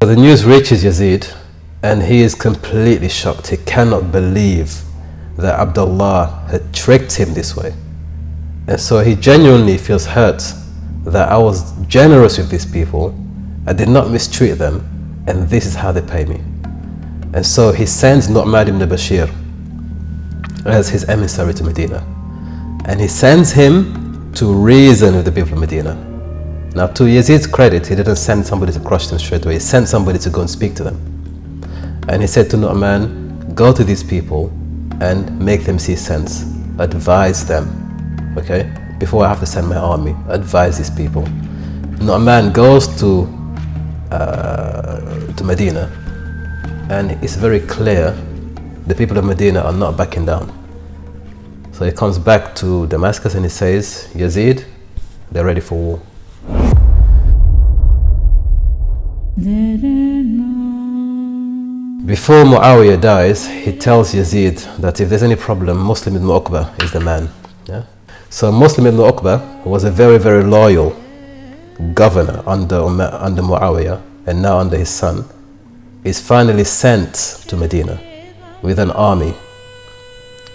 The news reaches Yazeed and he is completely shocked. He cannot believe that Abdullah had tricked him this way. And so he genuinely feels hurt that I was generous with these people, I did not mistreat them, and this is how they pay me. And so he sends Nu'man ibn Bashir as his emissary to Medina. And he sends him to reason with the people of Medina. Now, to Yazeed's credit, he didn't send somebody to crush them straight away. He sent somebody to go and speak to them. And he said to Nu'man, go to these people and make them see sense. Advise them, okay? Before I have to send my army, advise these people. Nu'man goes to Medina, and it's very clear the people of Medina are not backing down. So he comes back to Damascus and he says, Yazeed, they're ready for war. Before Muawiyah dies, he tells Yazeed that if there's any problem, Muslim ibn Uqba is the man. Yeah? So Muslim ibn Uqba was a very, very loyal governor under Muawiyah, and now under his son, is finally sent to Medina with an army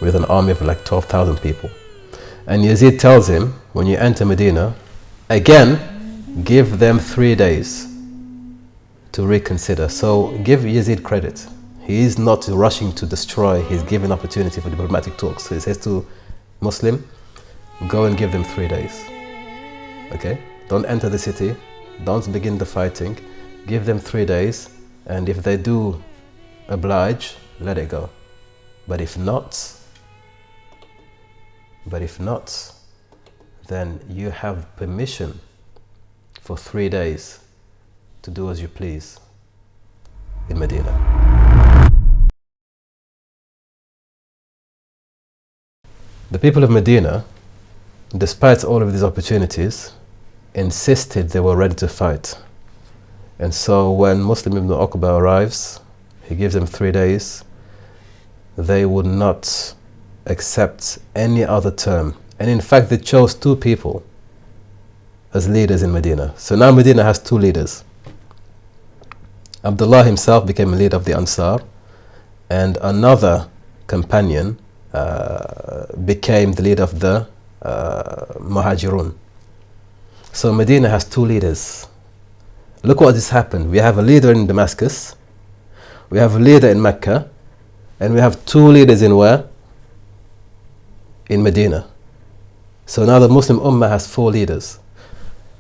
of like 12,000 people. And Yazeed tells him, when you enter Medina, again, give them 3 days to reconsider. So give Yazeed credit. He is not rushing to destroy, he's giving opportunity for diplomatic talks. So he says to Muslim, go and give them 3 days. Okay? Don't enter the city, don't begin the fighting, give them 3 days, and if they do oblige, let it go. But if not, then you have permission for 3 days to do as you please in Medina. The people of Medina, despite all of these opportunities, insisted they were ready to fight. And so when Muslim ibn Uqba arrives, he gives them 3 days. They would not accept any other term. And in fact, they chose 2 people as leaders in Medina. So now Medina has 2 leaders. Abdullah himself became a leader of the Ansar, and another companion became the leader of the Muhajirun. So Medina has 2 leaders. Look what has happened. We have a leader in Damascus, we have a leader in Mecca, and we have 2 leaders in where? In Medina. So now the Muslim Ummah has 4 leaders.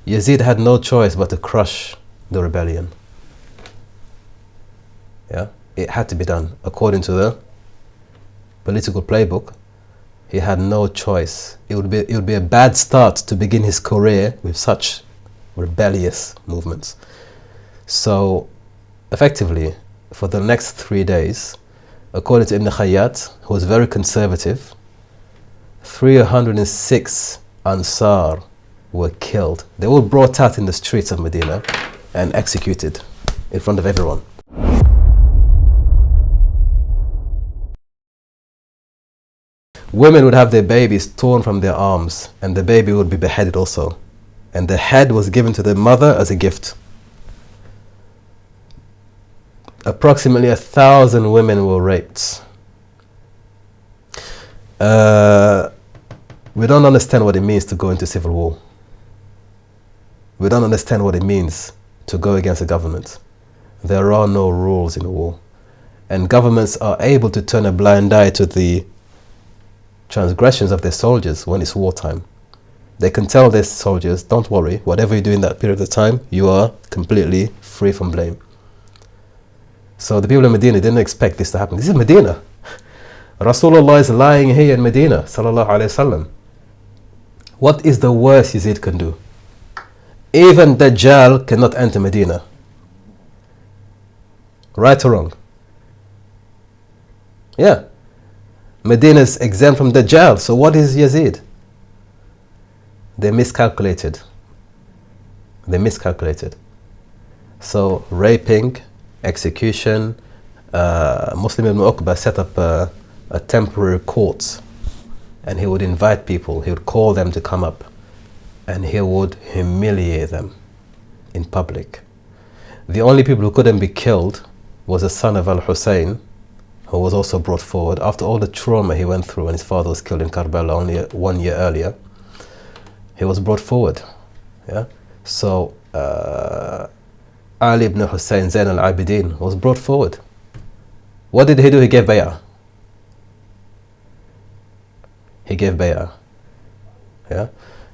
Yazeed had no choice but to crush the rebellion. Yeah, it had to be done. According to the political playbook, he had no choice. It would be a bad start to begin his career with such rebellious movements. So effectively, for the next 3 days, according to Ibn Khayyat, who was very conservative, 306 Ansar were killed. They were brought out in the streets of Medina and executed in front of everyone. Women would have their babies torn from their arms, and the baby would be beheaded also. And the head was given to the mother as a gift. Approximately 1,000 women were raped. We don't understand what it means to go into civil war. We don't understand what it means to go against a government. There are no rules in war. And governments are able to turn a blind eye to the transgressions of their soldiers when it's wartime. They can tell their soldiers, don't worry, whatever you do in that period of time, you are completely free from blame. So the people of Medina didn't expect this to happen. This is Medina. Rasulullah is lying here in Medina, sallallahu alayhi wasallam. What is the worst Yazeed can do? Even Dajjal cannot enter Medina. Right or wrong? Yeah. Medina is exempt from Dajjal. So what is Yazeed? They miscalculated. So raping, execution, Muslim ibn Uqba set up a temporary court, and he would invite people, he would call them to come up, and he would humiliate them in public. The only people who couldn't be killed was the son of Al-Hussein, who was also brought forward after all the trauma he went through when his father was killed in Karbala only 1 year earlier. He was brought forward. Yeah? So Ali ibn Hussein Zain al-Abidin was brought forward. What did he do? He gave bay'ah. He gave bay'ah. Yeah?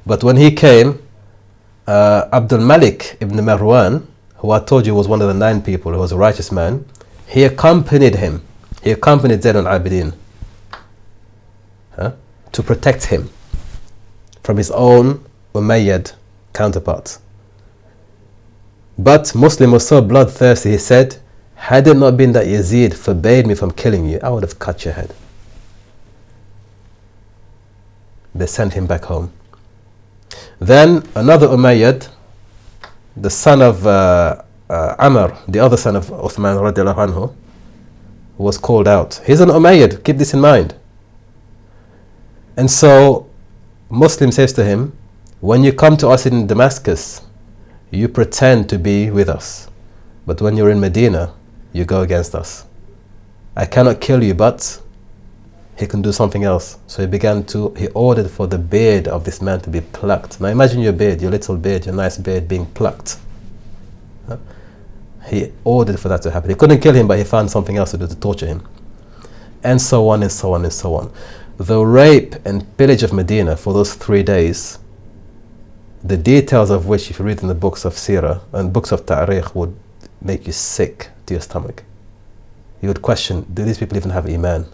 But when he came, Abdul Malik ibn Marwan, who I told you was one of the 9 people, who was a righteous man, he accompanied him. He accompanied Zayn al-Abidin to protect him from his own Umayyad counterparts. But Muslim was so bloodthirsty, he said, had it not been that Yazid forbade me from killing you, I would have cut your head. They sent him back home. Then another Umayyad, the son of Amr, the other son of Uthman radiallahu anhu, was called out. He's an Umayyad, keep this in mind. And so Muslim says to him, when you come to us in Damascus, you pretend to be with us, but when you're in Medina, you go against us. I cannot kill you, but he can do something else. So he ordered for the beard of this man to be plucked. Now imagine your beard, your little beard, your nice beard being plucked. He ordered for that to happen. He couldn't kill him, but he found something else to do to torture him. And so on and so on and so on. The rape and pillage of Medina for those 3 days, the details of which, if you read in the books of Sirah and books of Tariq, would make you sick to your stomach. You would question, do these people even have Iman?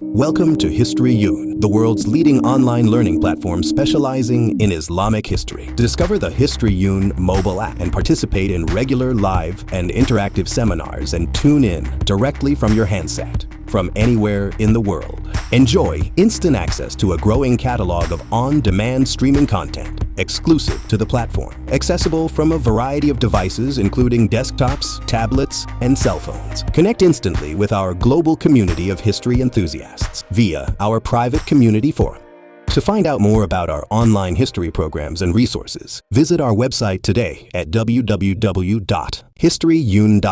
Welcome to HistoryYoon, the world's leading online learning platform specializing in Islamic history. To discover the HistoryYoon mobile app and participate in regular live and interactive seminars and tune in directly from your handset from anywhere in the world. Enjoy instant access to a growing catalog of on-demand streaming content exclusive to the platform, accessible from a variety of devices including desktops, tablets, and cell phones. Connect instantly with our global community of history enthusiasts via our private community forum. To find out more about our online history programs and resources, visit our website today at www.historyyoon.com.